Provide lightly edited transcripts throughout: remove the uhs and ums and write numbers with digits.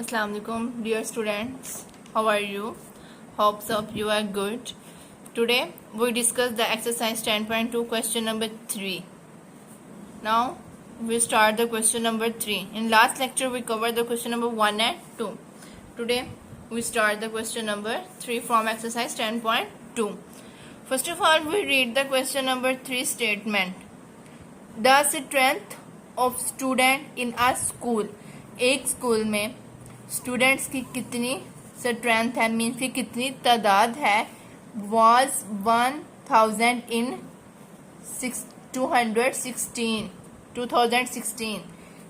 Assalamu alaikum, dear students. How are you? Hopes of you are good. Today we discuss the exercise 10.2 question number 3. Now we start the question number 3. In last lecture we covered the question number 1 and 2. Today we start the question number 3 from exercise 10.2. First of all, we read the question number 3 statement. The strength of student in a school. एक school में students की कितनी strength है, means की कितनी तादाद है, was 1000 इन 2016.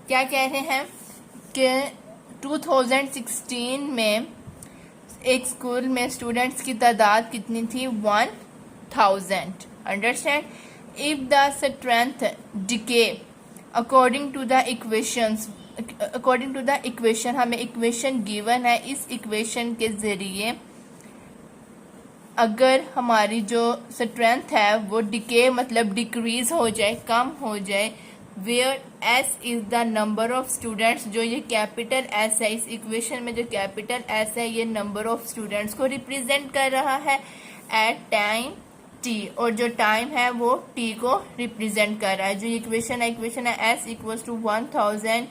क्या कह रहे हैं कि 2016 में एक स्कूल में स्टूडेंट्स की तादाद कितनी थी, 1000. Understand. If the strength decay according to the equation, हमें इक्वेशन गिवन है. इस इक्वेशन के जरिए अगर हमारी जो स्ट्रेंथ है वो डिके मतलब डिक्रीज हो जाए, कम हो जाए, where S is the number of students, जो ये कैपिटल एस है, इस इक्वेशन में जो कैपिटल एस है ये नंबर ऑफ स्टूडेंट्स को रिप्रेजेंट कर रहा है एट टाइम टी, और जो टाइम है वो टी को रिप्रेजेंट कर रहा है. जो इक्वेशन है S equals to 1000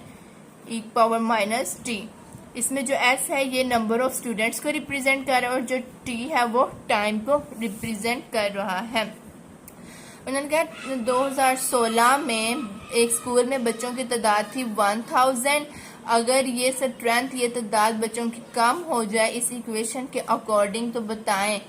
e power minus T. इसमें जो s है ये नंबर ऑफ स्टूडेंट्स को रिप्रेजेंट कर रहा है और जो t है वो टाइम को रिप्रेजेंट कर रहा है. उन्होंने कहा 2016 में एक स्कूल में बच्चों की तादाद थी 1000. अगर ये स्ट्रेंथ, ये तादाद बच्चों की कम हो जाए इस इक्वेशन के अकॉर्डिंग तो बताएं.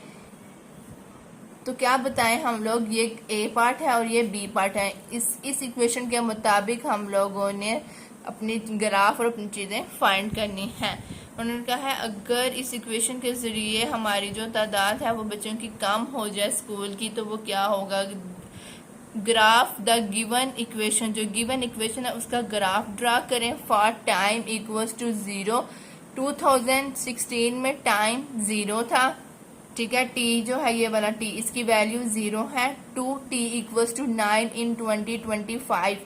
तो क्या बताएं हम लोग, ये ए पार्ट है और ये बी पार्ट है. इस इक्वेशन के मुताबिक हम लोगों ने अपनी ग्राफ और अपनी चीज़ें फाइंड करनी है. उन्होंने कहा है अगर इस इक्वेशन के ज़रिए हमारी जो तादाद है वो बच्चों की कम हो जाए स्कूल की, तो वो क्या होगा. ग्राफ द गिवन इक्वेशन, जो गिवन इक्वेशन है उसका ग्राफ ड्रा करें फॉर टाइम इक्वल्स टू 0. 2016 में टाइम 0 था, ठीक है. टी जो है ये वाला टी, इसकी वैल्यू 0 है. 2t इक्वल्स टू 9 इन 2025.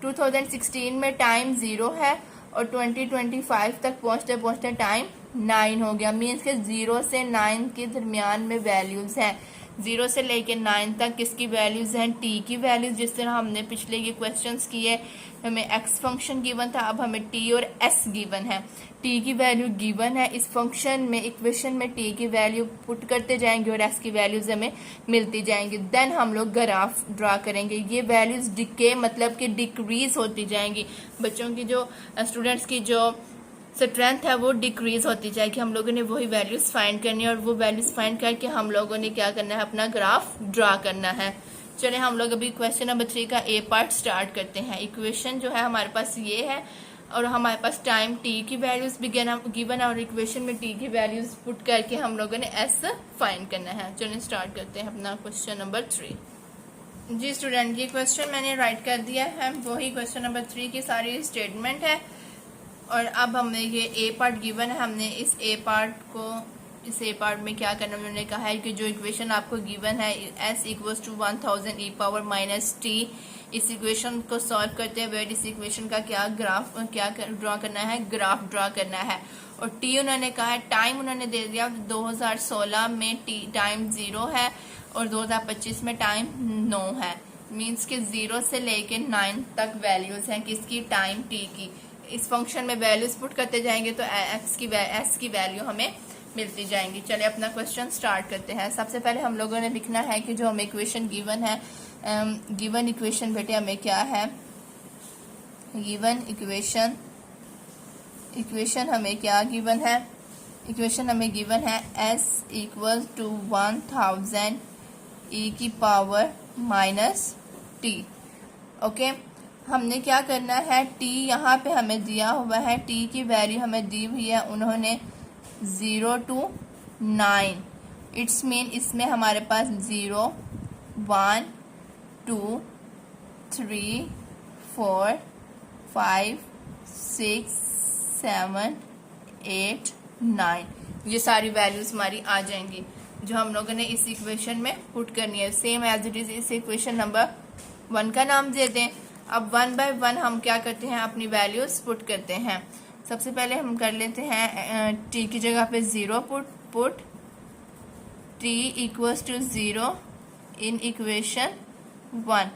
2016 में टाइम 0 है और 2025 तक पहुंचते पहुंचते टाइम 9 हो गया. मीन्स के 0 से 9 के दरमियान में वैल्यूज हैं. 0 से लेके 9 तक किसकी वैल्यूज हैं, टी की वैल्यूज. जिस तरह हमने पिछले ये क्वेश्चंस किए, हमें एक्स फंक्शन गिवन था, अब हमें टी और एस गिवन है. टी की वैल्यू गिवन है. इस फंक्शन में, इक्वेशन में टी की वैल्यू पुट करते जाएंगे और एस की वैल्यूज हमें मिलती जाएंगी. देन हम लोग ग्राफ ड्रा करेंगे. ये वैल्यूज डिके मतलब कि डिक्रीज होती जाएंगी. बच्चों की जो स्टूडेंट्स की जो स्ट्रेंथ है वो डिक्रीज होती जाएगी. हम लोगों ने वही वैल्यूज फाइंड करनी है और वो वैल्यूज फाइंड करके हम लोगों ने क्या करना है, अपना ग्राफ ड्रा करना है. चले हम लोग अभी क्वेश्चन नंबर 3 का ए पार्ट स्टार्ट करते हैं. इक्वेशन जो है हमारे पास ये है और हमारे पास टाइम टी की वैल्यूज भी गिवन है और इक्वेशन में टी की वैल्यूज पुट करके हम लोगों ने एस फाइंड करना है. चलिए स्टार्ट करते हैं अपना क्वेश्चन नंबर 3. जी स्टूडेंट, ये क्वेश्चन मैंने राइट कर दिया है. वही क्वेश्चन नंबर 3 की सारी स्टेटमेंट है और अब हमने ये ए पार्ट गिवन है. हमने इस ए पार्ट में क्या करना, उन्होंने कहा है कि जो इक्वेशन आपको गिवन है s equals to 1000 e power minus T, इस इक्वेशन को सॉल्व करते हुए इस इक्वेशन का क्या ड्रा करना है, ग्राफ ड्रा करना है. और टी उन्होंने कहा है, टाइम उन्होंने दे दिया 2016 में टाइम 0 है और 2025 में टाइम 9 है. मीन्स के 0 से लेके 9 तक वैल्यूज हैं किसकी, टाइम टी की. इस फंक्शन में वैल्यूज पुट करते जाएंगे तो एस की वैल्यू हमें मिलती जाएंगी. चलिए अपना क्वेश्चन स्टार्ट करते हैं. सबसे पहले हम लोगों ने लिखना है कि जो हमें इक्वेशन गिवन है, गिवन इक्वेशन बेटे हमें क्या है, गिवन इक्वेशन हमें क्या गिवन है, इक्वेशन हमें गिवन है s इक्वल टू 1000 e की पावर माइनस टी. ओके, हमने क्या करना है, t यहाँ पे हमें दिया हुआ है, t की वैल्यू हमें दी हुई है उन्होंने 0 to 9. इट्स मीन इसमें हमारे पास 0 1 2 3 4 5 6 7 8 9 ये सारी वैल्यूज हमारी आ जाएंगी जो हम लोगों ने इस इक्वेशन में पुट करनी है. सेम एज इट इज इस इक्वेशन नंबर 1 का नाम दे दें. अब 1 बाय 1 हम क्या करते हैं, अपनी वैल्यूज पुट करते हैं. सबसे पहले हम कर लेते हैं टी की जगह पे 0 put T equals to 0 in equation 1।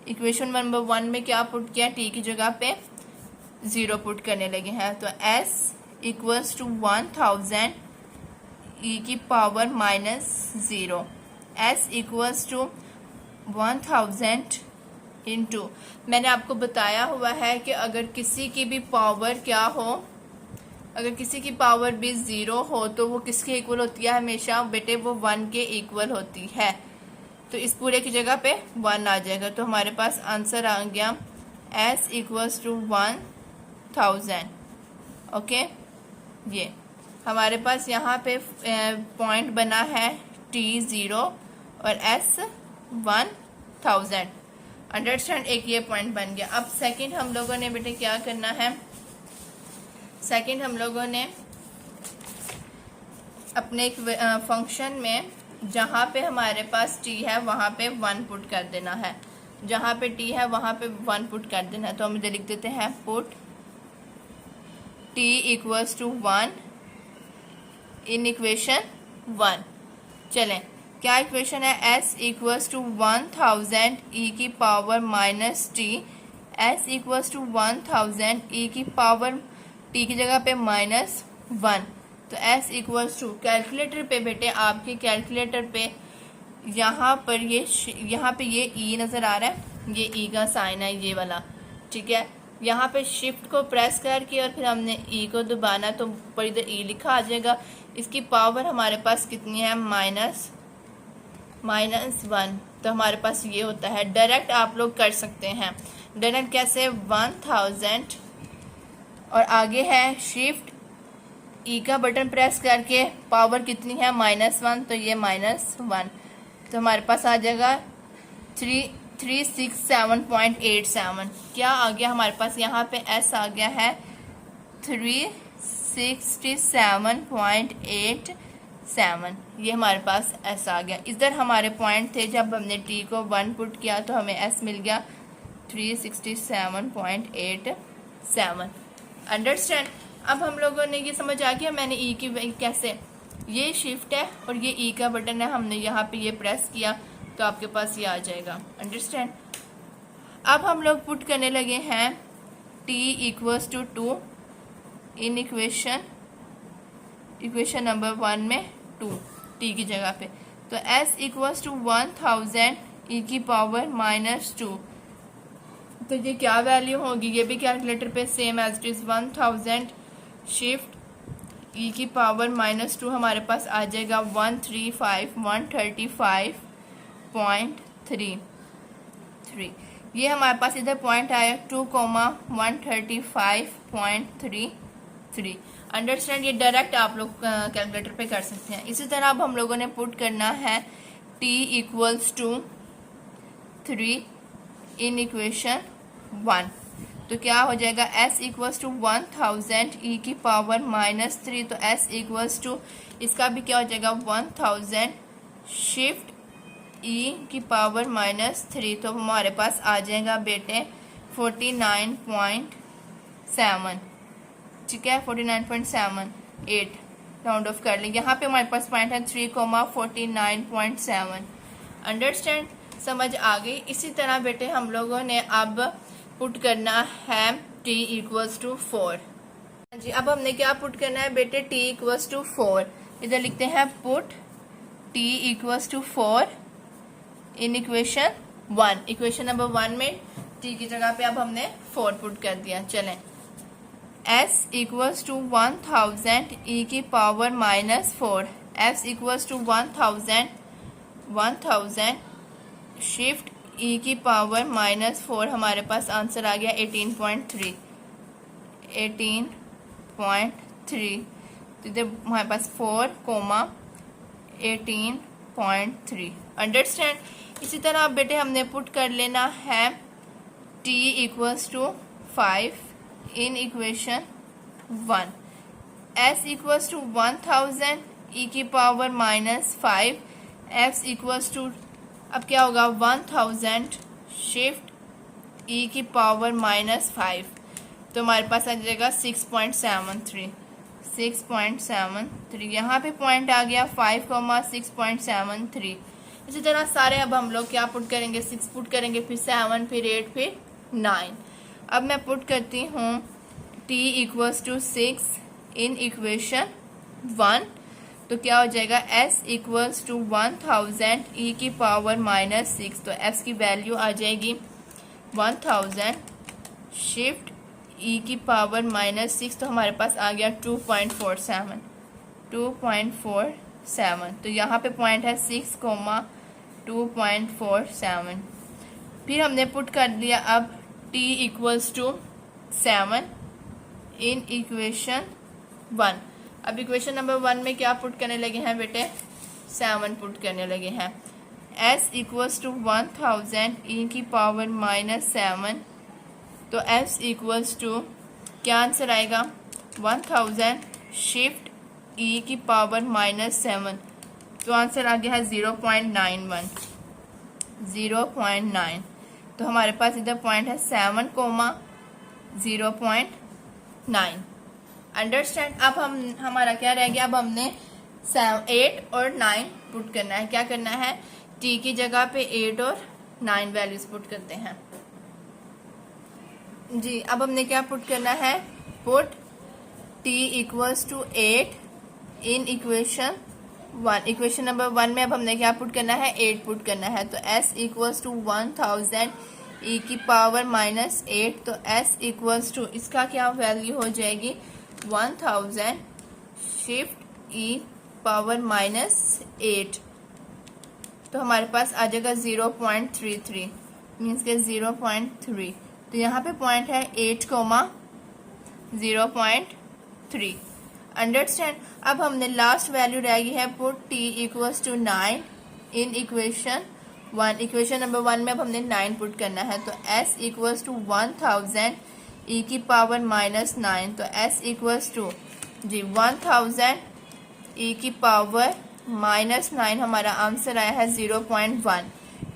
Equation number 1 में क्या पुट किया, टी की जगह पे 0 पुट करने लगे हैं। तो s इक्वल्स टू 1000 e की power -0, s equals to 1000 into, मैंने आपको बताया हुआ है कि अगर किसी की भी पावर क्या हो, अगर किसी की पावर भी 0 हो तो वो किसके इक्वल होती है हमेशा बेटे, वो 1 के इक्वल होती है। तो इस पूरे की जगह पे 1 आ जाएगा। तो हमारे पास आंसर आ गया s इक्वल्स टू 1000। ओके, ये हमारे पास यहाँ पे पॉइंट बना है t 0 और s 1000। अंडरस्टैंड, एक ये पॉइंट बन गया। अब सेकंड हम लोगों ने बेटे क्या करना है, सेकंड हम लोगों ने अपने एक फंक्शन में जहाँ पे हमारे पास t है वहाँ पे 1 पुट कर देना है, जहाँ पे t है वहाँ पे 1 पुट कर देना है। तो हम इधर लिख देते हैं put t equals to 1 in equation 1। चलें, क्या इक्वेशन है, s इक्वल्स टू 1000 e की power -t, s equals to 1000 e की पावर t की जगह पे -1। तो s इक्वल्स टू, कैलकुलेटर पे बेटे आपके कैलकुलेटर पे यहाँ पे ये e नज़र आ रहा है, ये e का साइन है ये वाला, ठीक है। यहाँ पे शिफ्ट को प्रेस करके और फिर हमने e को दबाना तो ऊपर इधर e लिखा आ जाएगा। इसकी पावर हमारे पास कितनी है, -1। तो हमारे पास ये होता है। डायरेक्ट आप लोग कर सकते हैं, डायरेक्ट कैसे, 1000 और आगे है शिफ्ट ई का बटन प्रेस करके पावर कितनी है, -1, तो ये -1। तो हमारे पास आ जाएगा 367.87। क्या आ गया हमारे पास, यहाँ पे s आ गया है 367.87। ये हमारे पास s आ गया। इधर हमारे पॉइंट थे, जब हमने t को 1 पुट किया तो हमें s मिल गया 367.87। अंडरस्टैंड। अब हम लोगों ने ये समझ आ गया, मैंने e की कैसे, ये शिफ्ट है और ये e का बटन है, हमने यहाँ पे ये प्रेस किया तो आपके पास ये आ जाएगा। अंडरस्टैंड। अब हम लोग पुट करने लगे हैं t equals to 2 in equation number 1 में 2 t की जगह पे। तो s इक्वल्स टू 1000 e की पावर -2, तो ये क्या वैल्यू होगी, ये भी कैलकुलेटर पे same as it is 1000 shift e की पावर -2 हमारे पास आ जाएगा 135.135.33। ये हमारे पास इधर पॉइंट आया 2,135.33। अंडरस्टैंड। ये डायरेक्ट आप लोग कैलकुलेटर पे कर सकते हैं। इसी तरह अब हम लोगों ने पुट करना है t equals to 3 in equation 1। तो क्या हो जाएगा, s इक्वल्स टू 1000 e की पावर -3, तो s इक्वल्स टू, इसका भी क्या हो जाएगा 1000 शिफ्ट e की पावर -3, तो हमारे पास आ जाएगा बेटे 49.7, ठीक है, 49.78 राउंड ऑफ कर लेंगे। यहाँ पे हमारे पास पॉइंट है 3,49.7। अंडरस्टैंड, समझ आ गई। इसी तरह बेटे हम लोगों ने अब पुट करना है t इक्वल्स टू 4। जी, अब हमने क्या पुट करना है बेटे, t इक्वल्स टू 4। इधर लिखते हैं put t equals to 4 in equation 1। Equation number 1 में t की जगह पे अब हमने 4 पुट कर दिया। चलें, s इक्वल्स टू 1000 e की power -4, s equals to 1000 shift e की पावर -4, हमारे पास आंसर आ गया 18.3। तो इधर हमारे पास 4,18.3। अंडरस्टैंड। इसी तरह अब बेटे हमने पुट कर लेना है t equals to 5 in equation 1। s equals to 1000 e की पावर -5, f इक्वल्स टू, अब क्या होगा 1000 शिफ्ट e की पावर -5। तो हमारे पास आ जाएगा 6.73। 6.73 यहाँ पे पॉइंट आ गया 5,6.73। इसी तरह सारे अब हम लोग क्या पुट करेंगे, 6 पुट करेंगे, फिर 7, फिर 8, फिर 9। अब मैं पुट करती हूँ t equals to 6 in equation 1, तो क्या हो जाएगा s इक्वल्स टू 1000 e की पावर -6, तो s की वैल्यू आ जाएगी 1000 शिफ्ट e की पावर -6, तो हमारे पास आ गया 2.47। 2.47, तो यहाँ पे पॉइंट है 6,2.47। फिर हमने पुट कर दिया अब t equals to 7 in equation 1। अब इक्वेशन नंबर 1 में क्या पुट करने लगे हैं बेटे, 7 पुट करने लगे हैं। s इक्वल्स टू 1000 e की पावर -7, तो s इक्वल्स टू क्या आंसर आएगा 1000 शिफ्ट e की पावर -7, तो आंसर आ गया है 0.91। 0.9, तो हमारे पास इधर पॉइंट है 7,0.9। अंडरस्टैंड। अब हमारा क्या रह गया, अब हमने 8 और 9 पुट करना है। क्या करना है, t की जगह पे 8 और 9 वैल्यूज पुट करते हैं जी। अब हमने क्या पुट करना है, put t equals to 8 in equation 1। Equation number 1 में अब हमने क्या पुट करना है, 8 पुट करना है, तो s इक्वल्स टू 1000 e की पावर -8, तो s इक्वल्स टू इसका क्या वैल्यू हो जाएगी 1000 शिफ्ट e पावर -8, तो हमारे पास आ जाएगा 0.33 मीन्स के 0.3, तो यहाँ पे पॉइंट है 8,0.3। अंडरस्टैंड। अब हमने लास्ट वैल्यू रह गई है, put t equals to 9 in equation 1। Equation number 1 में अब हमने 9 पुट करना है, तो s इक्वल्स टू 1000 e की पावर -9, तो s इक्वल्स टू जी 1000 e की पावर -9, हमारा आंसर आया है 0.1।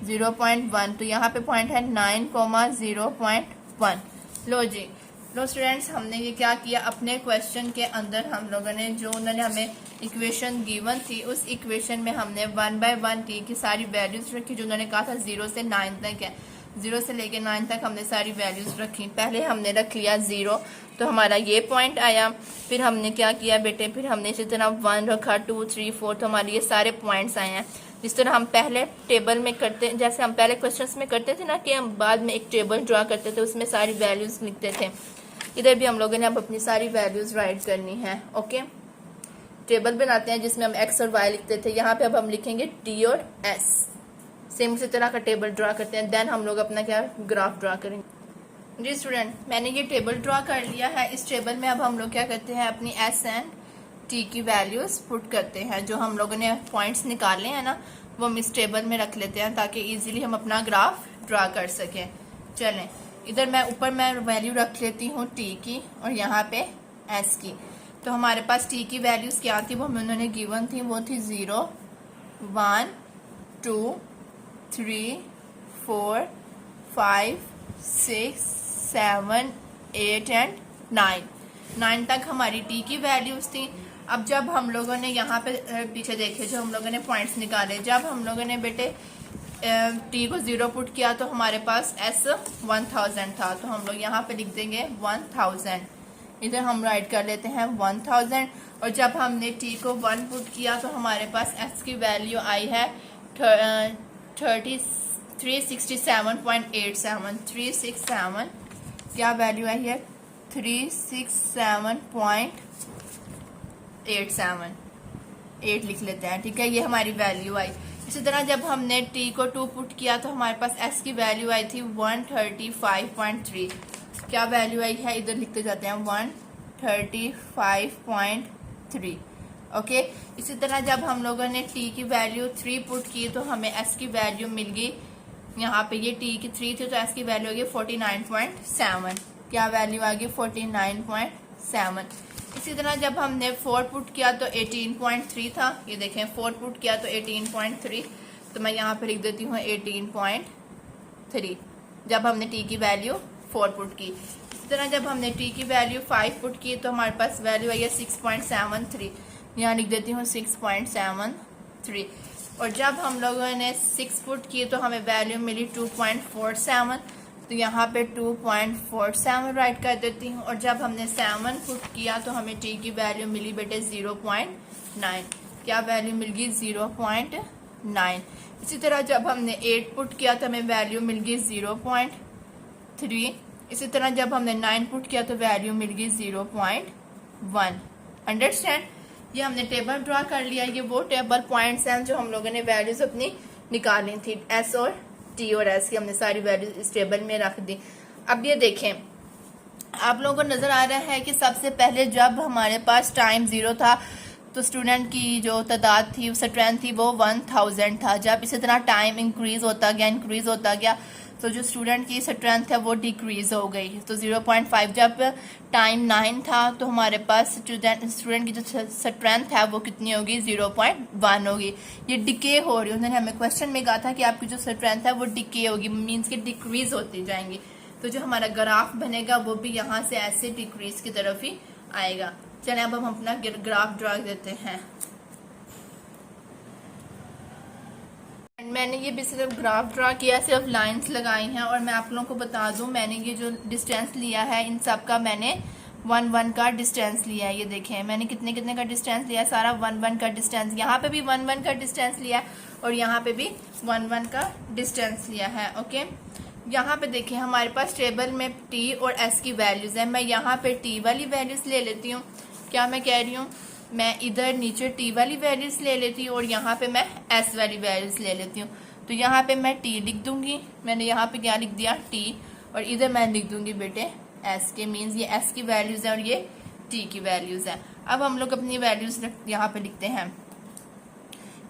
0.1, तो यहाँ पे पॉइंट है 9,0.1। लो जी, लो स्टूडेंट्स, हमने ये क्या किया, अपने क्वेश्चन के अंदर हम लोगों ने जो उन्होंने हमें इक्वेशन गिवन थी, उस इक्वेशन में हमने 1 बाय 1 t की सारी वैल्यूज रखी जो उन्होंने कहा था 0 से 9 तक है। 0 से लेके 9 तक हमने सारी वैल्यूज रखी। पहले हमने रख लिया 0, तो हमारा ये पॉइंट आया। फिर हमने क्या किया बेटे, फिर हमने इसी तरह 1 रखा, 2, 3, 4, तो हमारे ये सारे पॉइंट्स आए हैं। जिस तरह हम पहले टेबल में करते, जैसे हम पहले क्वेश्चंस में करते थे ना कि हम बाद में एक टेबल ड्रा करते थे, उसमें सारी वैल्यूज लिखते थे, इधर भी हम लोगों ने अब अपनी सारी वैल्यूज राइट करनी है। ओके, टेबल बनाते हैं जिसमें हम x और y लिखते थे, यहाँ पे अब हम लिखेंगे t और s। सेम उसी तरह का टेबल ड्रा करते हैं, देन हम लोग अपना क्या ग्राफ ड्रा करेंगे। जी स्टूडेंट, मैंने ये टेबल ड्रा कर लिया है। इस टेबल में अब हम लोग क्या करते हैं, अपनी s एंड t की वैल्यूज पुट करते हैं। जो हम लोगों ने पॉइंट्स निकाले हैं ना, वो हम इस टेबल में रख लेते हैं ताकि इजीली हम अपना ग्राफ ड्रा कर सकें। चलें, इधर मैं ऊपर मैं वैल्यू रख लेती हूँ t की और यहाँ पे s की। तो हमारे पास t की वैल्यूज क्या थी, वो उन्होंने गिवन थी, वो थी 0, 1, 2, 3, 4, 5, 6, 7, 8 एंड 9। 9 तक हमारी t की वैल्यूज थी। अब जब हम लोगों ने यहाँ पे पीछे देखे, जो हम लोगों ने पॉइंट्स निकाले, जब हम लोगों ने बेटे t को 0 पुट किया तो हमारे पास s 1000 था, तो हम लोग यहाँ पे लिख देंगे 1000। इधर हम राइट कर लेते हैं 1000, और जब हमने t को 1 पुट किया तो हमारे पास s की वैल्यू आई है 367.87। 367 क्या वैल्यू आई है, 367.87। 8 लिख लेते हैं, ठीक है, ये हमारी वैल्यू आई। इसी तरह जब हमने t को 2 पुट किया तो हमारे पास s की वैल्यू आई थी 135.3। क्या वैल्यू आई है, इधर लिखते जाते हैं 135.3। ओके, इसी तरह जब हम लोगों ने t की वैल्यू 3 पुट की तो हमें s की वैल्यू मिल गई, यहाँ पे ये t की 3 थी तो s की वैल्यू होगी 49.7। क्या वैल्यू आ गई 49.7। इसी तरह जब हमने 4 पुट किया तो 18.3 था, ये देखें 4 पुट किया तो 18.3, तो मैं यहाँ पे लिख देती हूँ 18.3 जब हमने t की वैल्यू 4 पुट की। इसी तरह जब हमने टी की वैल्यू 5 पुट की तो हमारे पास वैल्यू आई है 6.73, यहाँ लिख देती हूँ 6.73। और जब हम लोगों ने 6 पुट की तो हमें वैल्यू मिली 2.47, तो यहाँ पे 2.47 राइट कर देती हूँ। और जब हमने 7 पुट किया तो हमें टी की वैल्यू मिली बेटे 0.9, क्या वैल्यू मिल गई 0.9। इसी तरह जब हमने 8 पुट किया तो हमें वैल्यू मिल गई 0.3। इसी तरह जब हमने 9 पुट किया तो वैल्यू मिल गई 0.1। अंडरस्टैंड, ये हमने टेबल ड्रा कर लिया। ये वो टेबल पॉइंट्स हैं जो हम लोगों ने वैल्यूज अपनी निकाली थी, एस और टी और एस की हमने सारी वैल्यूज इस टेबल में रख दी। अब ये देखें, आप लोगों को नजर आ रहा है कि सबसे पहले जब हमारे पास टाइम 0 था तो स्टूडेंट की जो तादाद थी, स्ट्रेंथ थी, वो 1000 था। जब इसी तरह टाइम इंक्रीज होता गया तो जो स्टूडेंट की स्ट्रेंथ है वो डिक्रीज हो गई। तो 0.5 जब टाइम 9 था तो हमारे पास स्टूडेंट की जो स्ट्रेंथ है वो कितनी होगी 0.1 होगी। ये डिके हो रही है, उन्होंने हमें क्वेश्चन में कहा था कि आपकी जो स्ट्रेंथ है वो डिके होगी, मीन्स कि डिक्रीज होती जाएंगी। तो जो हमारा ग्राफ बनेगा वो भी यहाँ से ऐसे डिक्रीज की तरफ ही आएगा। चलें अब हम अपना ग्राफ ड्रा देते हैं। मैंने ये भी सिर्फ ग्राफ ड्रा किया, सिर्फ लाइंस लगाई हैं। और मैं आप लोगों को बता दूं, मैंने ये जो डिस्टेंस लिया है इन सब का मैंने 1-1 का डिस्टेंस लिया है। ये देखें मैंने कितने कितने का डिस्टेंस लिया, सारा 1-1 का डिस्टेंस। यहाँ पे भी 1-1 का डिस्टेंस लिया और यहाँ पे भी 1-1 का डिस्टेंस लिया है। ओके, यहाँ पे देखें हमारे पास टेबल में टी और एस की वैल्यूज है। मैं यहाँ पे टी वाली वैल्यूज ले लेती हूँ। क्या मैं कह रही हूँ, मैं इधर नीचे टी वाली वैल्यूज ले लेती हूँ और यहाँ पे मैं एस वाली वैल्यूज ले लेती हूँ। तो यहाँ पे मैं टी लिख दूंगी, मैंने यहाँ पे क्या लिख दिया टी, और इधर मैं लिख दूंगी बेटे एस के, मीन्स ये एस की वैल्यूज है और ये टी की वैल्यूज है। अब हम लोग अपनी वैल्यूज यहाँ पे लिखते हैं।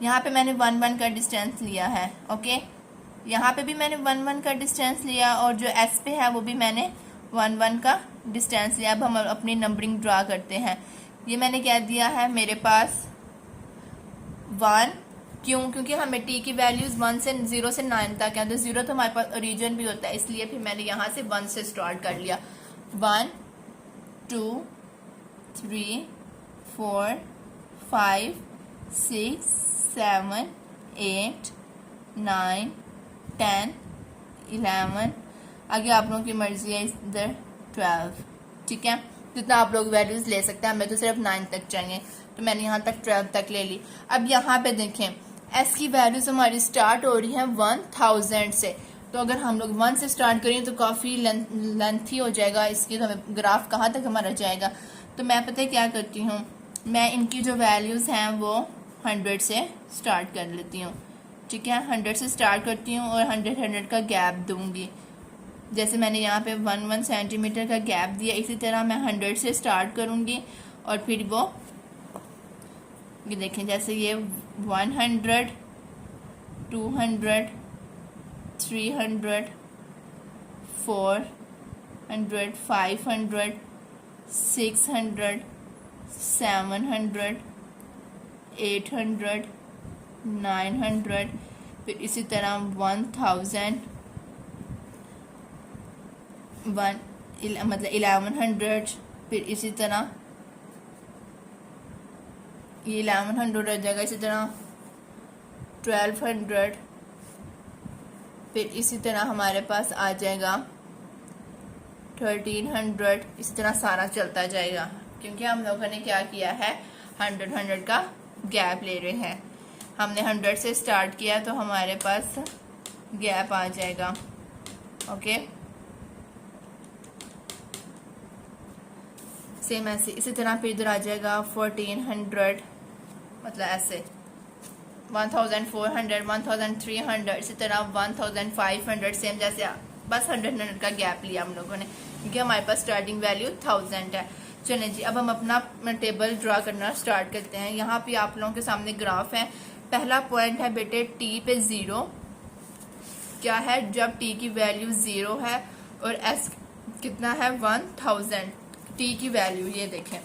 यहाँ पे मैंने 1-1 का डिस्टेंस लिया है। ओके, यहाँ पे भी मैंने 1-1 का डिस्टेंस लिया और जो एस पे है वो भी मैंने 1-1 का डिस्टेंस लिया। अब हम अपनी नंबरिंग ड्रा करते हैं। ये मैंने क्या दिया है मेरे पास 1, क्योंकि हमें टी की वैल्यूज 0 से 9 तक है, तो 0 तो हमारे पास ओरिजिन भी होता है, इसलिए फिर मैंने यहाँ से 1 से स्टार्ट कर लिया। 1 2 3 4 5 6 7 8 9 10 11, आगे आप लोगों की मर्जी है, इधर 12। ठीक है, जितना आप लोग वैल्यूज ले सकते हैं, हमें तो सिर्फ 9 तक चाहिए, तो मैंने यहाँ तक 12 तक ले ली। अब यहाँ पे देखें एस की वैल्यूज हमारी स्टार्ट हो रही है 1000 से। तो अगर हम लोग 1 से स्टार्ट करें तो काफ़ी लेंथी हो जाएगा इसकी, तो हमें ग्राफ कहाँ तक हमारा जाएगा। तो मैं पता है क्या करती हूँ, मैं इनकी जो वैल्यूज हैं वो 100 से स्टार्ट कर लेती हूँ। ठीक है, 100 से स्टार्ट करती हूँ और 100 का गैप दूंगी। जैसे मैंने यहाँ पे 1 सेंटीमीटर का गैप दिया, इसी तरह मैं 100 से स्टार्ट करूँगी और फिर वो ये देखें, जैसे ये 100 200 300 400 500 600 700 800 900, फिर इसी तरह 1000 मतलब 1100, फिर इसी तरह ये 1100 हो जाएगा, इसी तरह 1200, फिर इसी तरह हमारे पास आ जाएगा 1300। इसी तरह सारा चलता जाएगा, क्योंकि हम लोगों ने क्या किया है 100 का गैप ले रहे हैं। हमने 100 से स्टार्ट किया तो हमारे पास गैप आ जाएगा। ओके, सेम ऐसे इसी तरह फिर इधर आ जाएगा 1400, मतलब ऐसे 1400 1300, इसी तरह 1500, सेम जैसे बस 100 का गैप लिया हम लोगों ने, क्योंकि हमारे पास स्टार्टिंग वैल्यू 1000 है। चलें जी, अब हम अपना टेबल ड्रा करना स्टार्ट करते हैं। यहाँ पे आप लोगों के सामने ग्राफ है। पहला पॉइंट है बेटे टी पे 0, क्या है जब टी की वैल्यू 0 है और एस कितना है 1000। टी की वैल्यू ये देखें,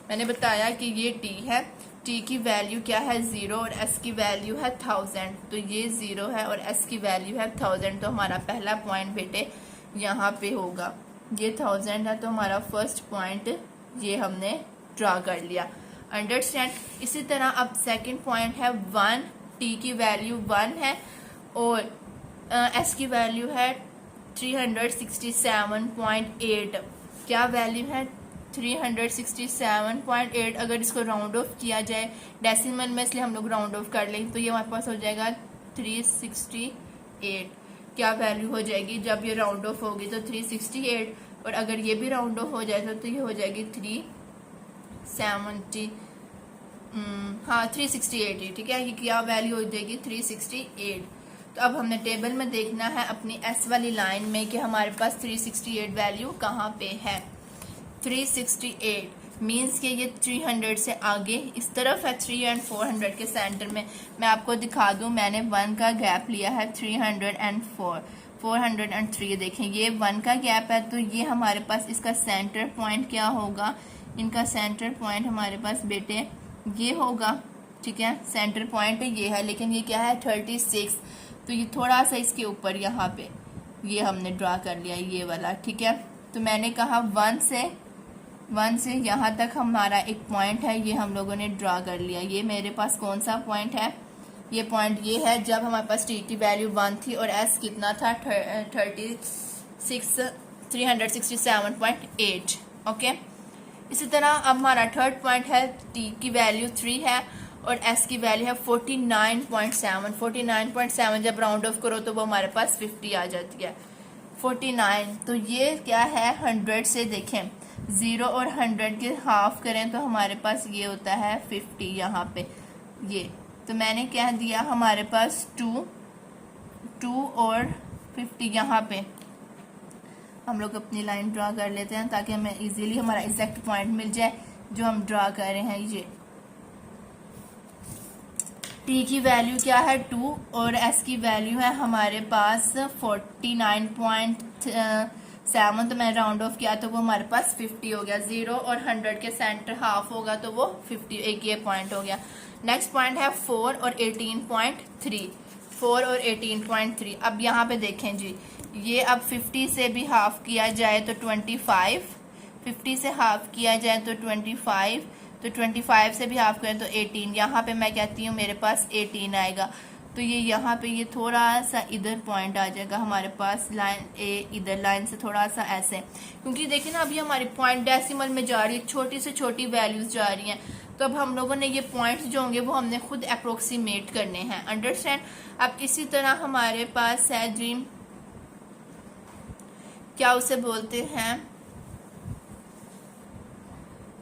मैंने बताया कि ये टी है, टी की वैल्यू क्या है 0 और एस की वैल्यू है 1000। तो ये 0 है और एस की वैल्यू है 1000, तो हमारा पहला पॉइंट बेटे यहाँ पे होगा। ये 1000 है, तो हमारा फर्स्ट पॉइंट ये हमने ड्रा कर लिया। अंडरस्टैंड। इसी तरह अब सेकंड पॉइंट है 1, टी की वैल्यू 1 है और एस की वैल्यू है 367.8। क्या वैल्यू है? 367.8। अगर इसको राउंड ऑफ किया जाए डेसिमल में, इसलिए हम लोग राउंड ऑफ कर लेंगे, तो ये हमारे पास हो जाएगा 368। क्या वैल्यू हो जाएगी जब ये राउंड ऑफ होगी? तो 368। और अगर ये भी राउंड ऑफ हो जाए तो ये हो जाएगी 368 ही, ठीक है। ये क्या वैल्यू हो जाएगी? 368। तो अब हमने टेबल में देखना है अपनी एस वाली लाइन में कि हमारे पास 368 वैल्यू कहाँ पे है। 368 मीन्स कि ये 300 से आगे इस तरफ है, 3 और 400 के सेंटर में। मैं आपको दिखा दूं, मैंने 1 का गैप लिया है 304, 403। देखें ये 1 का गैप है, तो ये हमारे पास इसका सेंटर पॉइंट क्या होगा? इनका सेंटर पॉइंट हमारे पास बेटे ये होगा, ठीक है। सेंटर पॉइंट ये है, लेकिन ये क्या है? 36। तो ये थोड़ा सा इसके ऊपर यहाँ पे ये हमने ड्रा कर लिया, ये वाला, ठीक है। तो मैंने कहा 1 से यहाँ तक हमारा एक पॉइंट है, ये हम लोगों ने ड्रा कर लिया। ये मेरे पास कौन सा पॉइंट है? ये पॉइंट ये है जब हमारे पास टी की वैल्यू 1 थी और एस कितना था? 367.8। ओके। इसी तरह अब हमारा थर्ड पॉइंट है, टी की वैल्यू 3 है और एस की वैल्यू है 49.7। 49.7 जब राउंड ऑफ करो तो वो हमारे पास 50 आ जाती है, 49। तो ये क्या है? 100 से देखें 0 और 100 के हाफ करें तो हमारे पास ये होता है 50 यहाँ पे ये। तो मैंने क्या दिया? हमारे पास 2 और 50 यहाँ पे हम लोग अपनी लाइन ड्रा कर लेते हैं ताकि हमें इजीली हमारा एग्जैक्ट पॉइंट मिल जाए जो हम ड्रा कर रहे हैं। ये टी की वैल्यू क्या है? 2 और एस की वैल्यू है हमारे पास 49.7। तो मैं राउंड ऑफ किया तो वो हमारे पास 50 हो गया। 0 और 100 के सेंटर हाफ होगा तो वो 50, एक ये पॉइंट हो गया। नेक्स्ट पॉइंट है 4 और 18.3। 4 और 18.3। अब यहाँ पे देखें जी, ये अब 50 से भी हाफ किया जाए तो 25, 50 से हाफ किया जाए तो 25, तो 25 से भी हाफ करें तो 18। यहाँ पे मैं कहती हूँ मेरे पास 18 आएगा। तो ये यहाँ पे ये थोड़ा सा इधर पॉइंट आ जाएगा हमारे पास, लाइन ए इधर लाइन से थोड़ा सा ऐसे, क्योंकि देखिए ना अभी हमारी पॉइंट डेसिमल में जा रही है, छोटी से छोटी वैल्यूज जा रही हैं। तो अब हम लोगों ने ये पॉइंट्स जो होंगे वो हमने खुद अप्रोक्सीमेट करने हैं। अंडरस्टैंड। अब इसी तरह हमारे पास है जी, क्या उसे बोलते हैं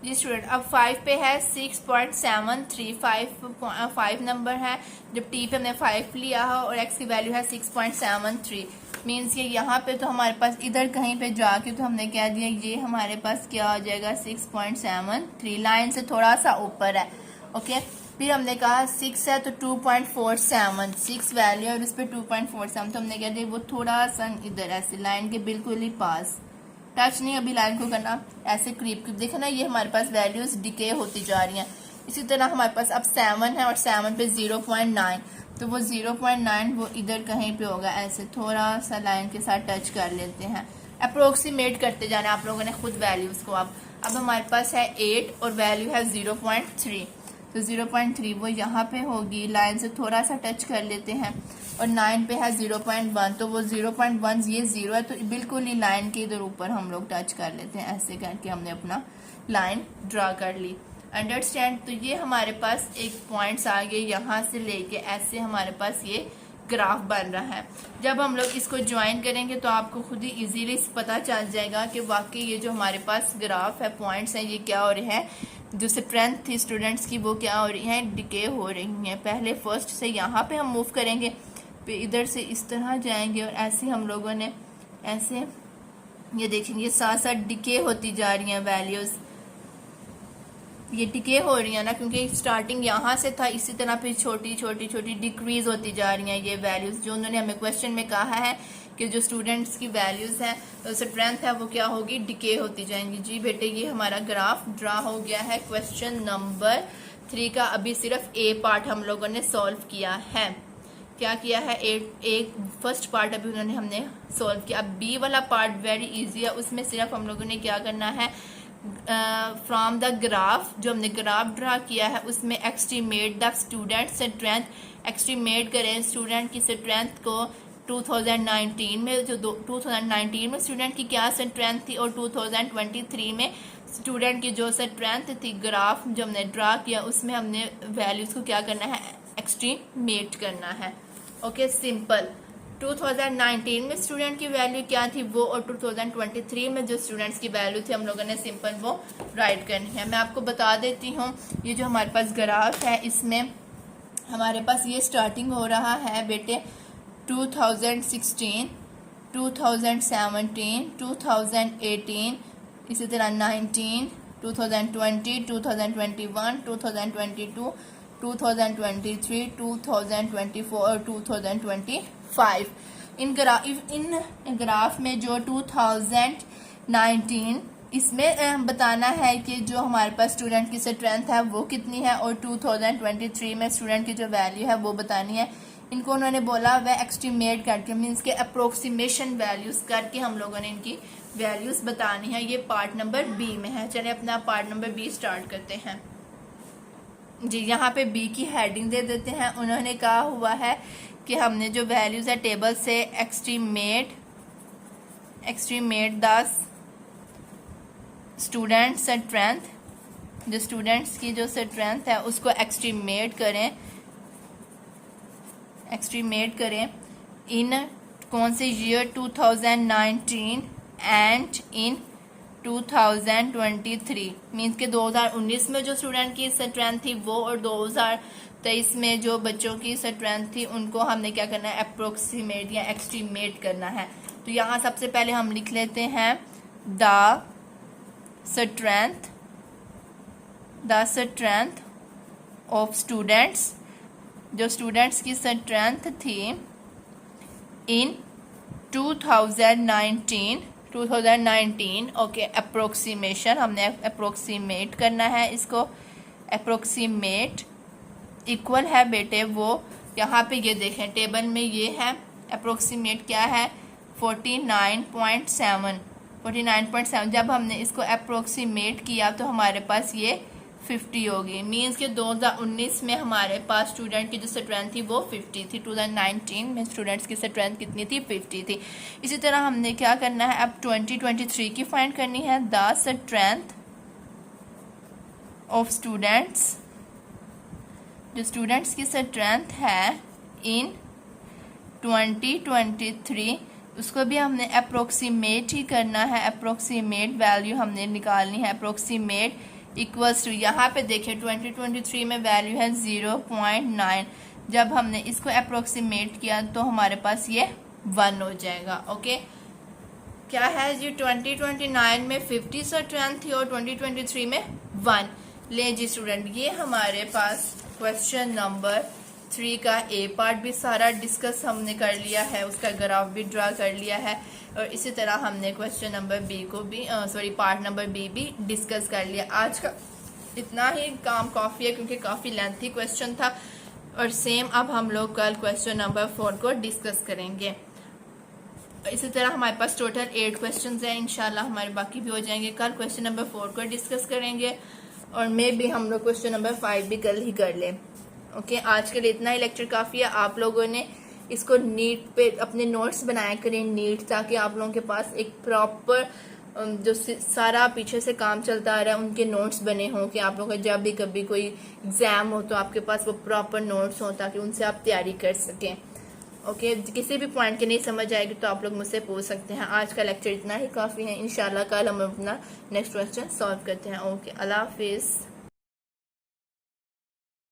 जी स्टूडेंट, अब 5 पे है 6.73। 5 नंबर है, जब टी पे हमने 5 लिया है और एक्स की वैल्यू है 6.73। मीन्स ये यहाँ पे तो हमारे पास इधर कहीं पे जाके तो हमने क्या दिया, ये हमारे पास क्या हो जाएगा 6.73, लाइन से थोड़ा सा ऊपर है। ओके। फिर हमने कहा 6 है तो 2.47, 6 वैल्यू और उस पर 2.47, तो हमने क्या दिया वो थोड़ा सा इधर ऐसे लाइन के बिल्कुल ही पास, टच नहीं अभी लाइन को करना, ऐसे क्रीप देखा ना, ये हमारे पास वैल्यूज डिके होती जा रही हैं। इसी तरह हमारे पास अब 7 है और 7 पे 0.9, तो वो 0.9 वो इधर कहीं पे होगा, ऐसे थोड़ा सा लाइन के साथ टच कर लेते हैं। अप्रोक्सीमेट करते जाना आप लोगों ने खुद वैल्यूज को। अब हमारे पास है 8 और वैल्यू है 0.3, तो 0.3 वो यहाँ पे होगी, लाइन से थोड़ा सा टच कर लेते हैं। और 9 पे है 0.1, तो वो 0.1 ये 0 है, तो बिल्कुल ही लाइन के इधर ऊपर हम लोग टच कर लेते हैं। ऐसे करके हमने अपना लाइन ड्रा कर ली। अंडरस्टैंड। तो ये हमारे पास एक पॉइंट्स आ गए, यहाँ से लेके ऐसे हमारे पास ये ग्राफ बन रहा है। जब हम लोग इसको ज्वाइन करेंगे तो आपको खुद ही इजीली पता चल जाएगा कि वाकई ये जो हमारे पास ग्राफ है, पॉइंट्स हैं, ये क्या हो रहे हैं, जो स्ट्रेंथ थी स्टूडेंट्स की वो क्या हो रही है, डिके हो रही हैं। पहले फर्स्ट से यहाँ पे हम मूव करेंगे, फिर इधर से इस तरह जाएंगे और ऐसे हम लोगों ने ऐसे ये देखेंगे साथ साथ डिके होती जा रही हैं वैल्यूज, ये डिके हो रही है ना, क्योंकि स्टार्टिंग यहाँ से था, इसी तरह फिर छोटी छोटी छोटी डिक्रीज होती जा रही हैं ये वैल्यूज। जो उन्होंने हमें क्वेश्चन में कहा है कि जो स्टूडेंट्स की वैल्यूज हैं तो स्ट्रेंथ है वो क्या होगी, डिके होती जाएंगी। जी बेटे ये हमारा ग्राफ ड्रा हो गया है क्वेश्चन नंबर 3 का। अभी सिर्फ ए पार्ट हम लोगों ने सॉल्व किया है। क्या किया है, एक फर्स्ट पार्ट अभी उन्होंने हमने सॉल्व किया। अब बी वाला पार्ट वेरी इजी है, उसमें सिर्फ हम लोगों ने क्या करना है, फ्रॉम द ग्राफ, जो हमने ग्राफ ड्रा किया है उसमें estimate the student strength, estimate करें स्टूडेंट की स्ट्रेंथ को 2019 में, जो 2019 में स्टूडेंट की क्या स्ट्रेंथ थी और 2023 में स्टूडेंट की जो स्ट्रेंथ थी, ग्राफ जो हमने ड्रा किया उसमें हमने वैल्यूज को क्या करना है, एस्टिमेट करना है। Okay simple. 2019 में स्टूडेंट की वैल्यू क्या थी वो, और 2023 में जो स्टूडेंट्स की वैल्यू थी हम लोगों ने सिंपल वो राइट करनी है। मैं आपको बता देती हूँ, ये जो हमारे पास ग्राफ है इसमें हमारे पास ये स्टार्टिंग हो रहा है बेटे 2016, 2017, 2018, इसी तरह 19, 2020, 2021, 2022, 2023, 2024 और 2025। इन ग्राफ में जो 2019 इसमें बताना है कि जो हमारे पास स्टूडेंट की स्ट्रेंथ है वो कितनी है, और 2023 में स्टूडेंट की जो वैल्यू है वो बतानी है। इनको उन्होंने बोला वह एस्टिमेट करके, मीन्स के अप्रोक्सीमेशन वैल्यूज करके हम लोगों ने इनकी वैल्यूज बतानी है। ये पार्ट नंबर बी में है। चलिए अपना पार्ट नंबर बी स्टार्ट करते हैं जी। यहाँ पे बी की हेडिंग दे देते हैं। उन्होंने कहा हुआ है कि हमने जो वैल्यूज है टेबल से एस्टिमेट द स्टूडेंट स्ट्रेंथ, जो स्टूडेंट्स की जो स्ट्रेंथ है उसको एस्टिमेट करें इन कौन से ईयर, 2019 एंड इन 2023, मीन्स के 2019 में जो स्टूडेंट की स्ट्रेंथ थी वो, और 2023 में जो बच्चों की स्ट्रेंथ थी उनको हमने क्या करना है, अप्रोक्सीमेट या एस्टिमेट करना है। तो यहाँ सबसे पहले हम लिख लेते हैं द स्ट्रेंथ ऑफ स्टूडेंट्स, जो स्टूडेंट्स की स्ट्रेंथ थी इन 2019 ओके। अप्रोक्सीमेशन, हमने अप्रोक्सीमेट करना है इसको। अप्रोक्सीमेट इक्वल है बेटे वो, यहाँ पे ये देखें टेबल में ये है अप्रोक्सीमेट क्या है, 49.7। जब हमने इसको अप्रोक्सीमेट किया तो हमारे पास ये 50 होगी। मीन्स के 2019 में हमारे पास स्टूडेंट की जो स्ट्रेंथ थी वो 50 थी, 2019 में स्टूडेंट्स की स्ट्रेंथ कितनी थी, 50 थी। इसी तरह हमने क्या करना है, अब 2023 की फाइंड करनी है। द स्ट्रेंथ ऑफ स्टूडेंट्स, जो स्टूडेंट्स की स्ट्रेंथ है इन 2023, उसको भी हमने अप्रोक्सीमेट ही करना है। अप्रोक्सीमेट वैल्यू हमने निकालनी है। अप्रोक्सीमेट इक्वल्स टू, यहाँ पे देखिए 2023 में वैल्यू है 0.9। जब हमने इसको अप्रोक्सीमेट किया तो हमारे पास ये 1 हो जाएगा। ओके, क्या है जी, 2029 में 50 स्ट्रेंथ थी और 2023 में 1। ले जी स्टूडेंट, ये हमारे पास क्वेश्चन नंबर 3 का ए पार्ट भी सारा डिस्कस हमने कर लिया है, उसका ग्राफ भी ड्रा कर लिया है, और इसी तरह हमने क्वेश्चन नंबर बी को भी पार्ट नंबर बी भी डिस्कस कर लिया। आज का इतना ही काम काफ़ी है क्योंकि काफ़ी लेंथी क्वेश्चन था, और सेम अब हम लोग कल क्वेश्चन नंबर 4 को डिस्कस करेंगे। इसी तरह हमारे पास टोटल 8 क्वेश्चन हैं, इंशाल्लाह हमारे बाकी भी हो जाएंगे। कल क्वेश्चन नंबर 4 को डिस्कस करेंगे, और मे भी हम लोग क्वेश्चन नंबर 5 भी कल ही कर लें। ओके, आज के लिए इतना ही लेक्चर काफ़ी है। आप लोगों ने इसको नीट पे अपने नोट्स बनाया करें नीट, ताकि आप लोगों के पास एक प्रॉपर जो सारा पीछे से काम चलता आ रहा है उनके नोट्स बने हों, कि आप लोगों का जब भी कभी कोई एग्जाम हो तो आपके पास वो प्रॉपर नोट्स हों, ताकि उनसे आप तैयारी कर सकें। ओके, किसी भी पॉइंट की नहीं समझ आएगी तो आप लोग मुझसे पूछ सकते हैं। आज का लेक्चर इतना ही काफ़ी है। इंशाल्लाह कल हम अपना नेक्स्ट क्वेश्चन सॉल्व करते हैं। ओके, अल्लाह हाफिज़।